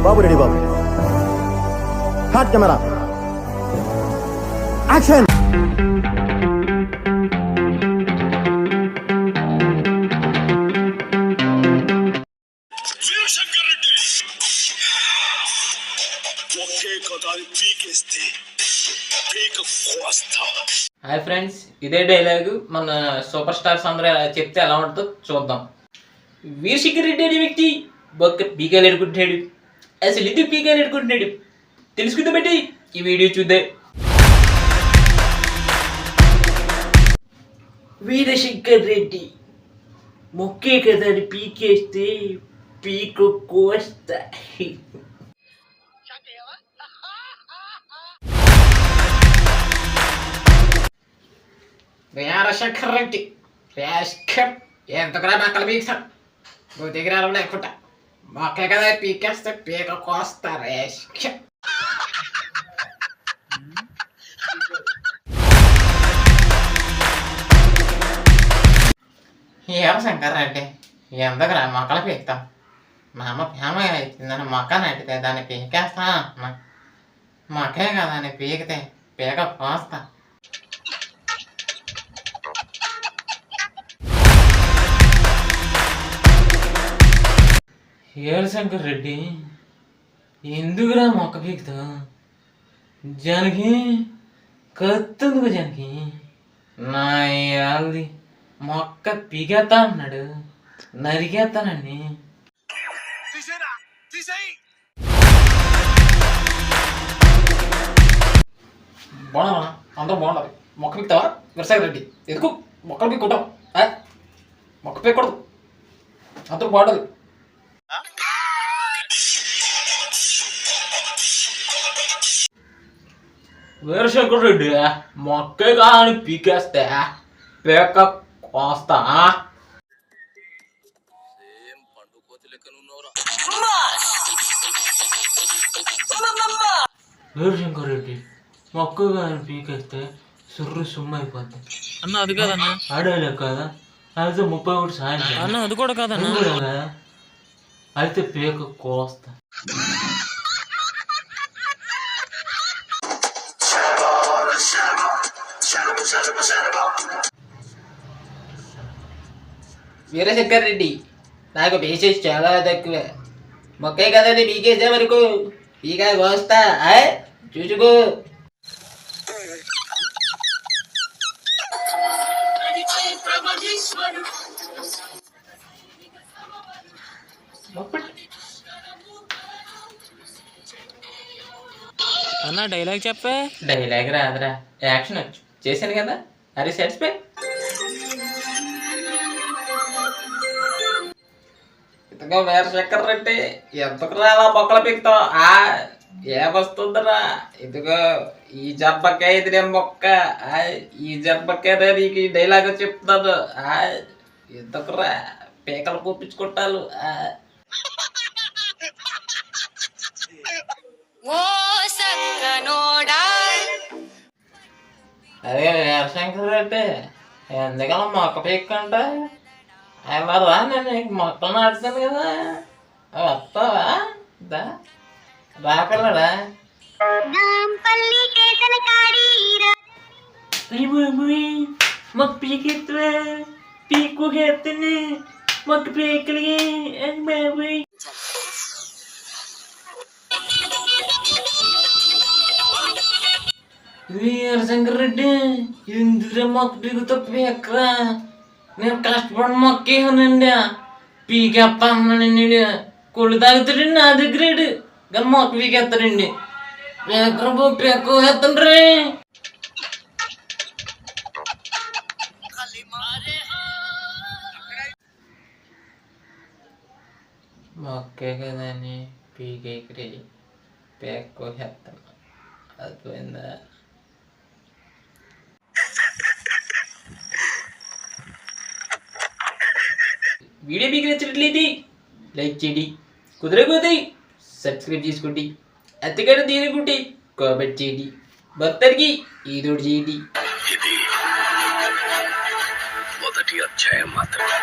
బాబు ready బాబు. Hot camera action. Hi friends, ఇదే dialogue మన సూపర్ స్టార్స్ అందరూ చెప్తే ఎలా ఉంటుందో చూద్దాం. వీరశేఖర్ రెడ్డి అనే వ్యక్తి ఒక్క పీకాలు ఎడుకుంటున్నాడు. అసలు ఎందుకు పీకాలు ఎడుకుంటున్నాడు తెలుసుకుందాం బట్టి ఈ వీడియో చూద్దాం. వీరశేఖర్ రెడ్డి మొక్కే కదా పీకేస్తే పీక కోస్తా. వీరశేఖర్ రెడ్డి ఎంతకరా మొక్కలు పీకుతాడు. నువ్వు దగ్గర లేకుండా మొక్కే కదా పీకేస్తే పీక కోస్తా. శంకర్ రెడ్డి ఎందుకురా మొక్కలు పీకుతాం. మా అమ్మ ప్రేమ అవుతుందని మొక్క నటితే దాన్ని పీకేస్తా. మొక్కే కదా అని పీకితే పీక కోస్తా. శంకర్ రెడ్డి ఎందుకురా మొక్క పీకుతావు? జానకి కత్తుందుకు జానకి నా యాల్ది మొక్క పీకేస్తా అన్నాడు, నరికేస్తానండి. బాగున్నా అందరూ బాగుండాలి. మొక్క పీకుతావా వీరశేఖర్ రెడ్డి? ఎందుకు మొక్కలు పీక్కుంటాం? మొక్క పీకూడదు, అందరూ బాగుండాలి. వీరశేఖర్ రెడ్డి మొక్కే కానీ పీకేస్తే పీక కోస్తా. వీరశేఖర్ రెడ్డి మొక్క కానీ పీకేస్తే సుర్రు సుమ్మ అయిపోద్ది అన్న. అది కాదన్నా, ఆడేలే కదా. అయితే 31 సాయంత్రం అన్న, అది కూడా కాదన్నా. అయితే పీక కోస్తా. వీరశేఖర్ రెడ్డి నాకు పేషెన్స్ చాలా తక్కువ. మొక్కే కదండి పీకేసే వరకు పీక కోస్తా. చూసుకో. అన్న డైలాగ్ చెప్పే. డైలాగ్ రాదురా, యాక్షన్ వచ్చు. చేశాను కదా, అది సాటిస్ఫై. ఇంతగా వీరశేఖర్ రెడ్డి ఎందుకు రాలా మొక్కలు పీకుతావు? ఏమొస్తుందిరా? ఇదిగో ఈ జబ్బకే ఇది మొక్క, ఈ జబ్బకే నీకు ఈ డైలాగ్ చెప్తున్నాను. ఎందుకురా పీకలు పూపించుకుంటాను? అదే వీరశేఖర్ రెడ్డి ఎందుకలా మొక్క పీక్కంట అలా రా. నేను మొక్కలు నాటుతాను కదా, వస్తావా? రాపిల్లడా? మొక్క పీకెత్తువా? పీక్కుని మొక్క పీకలిగి బాబోయ్. వీరశేఖర్ రెడ్డి ఎందుకు మొక్క పీకుతో పీకరా? నేను కష్టపడి మొక్కేనండి, పీకేస్తా అన్నాడండి. కొళ్ళు తాగుతాడండి నా దగ్గర, కానీ మొక్క పీకేస్తాడండి. పీకరు పీక వేస్తాండ్రీ. మొక్కే కదని పీకేకి పీక వేస్తాను. అర్థమైందా? వీడియో మీకు నచ్చినట్లయితే లైక్ చేయండి, కుదరకపోతే సబ్స్క్రైబ్ చేసుకోండి, అంతేకాదు దీనికుంటే కామెంట్ చేయండి, భక్తుడికి ఏదో చేయండి. ఇది మొదటి అధ్యాయం మాత్రమే.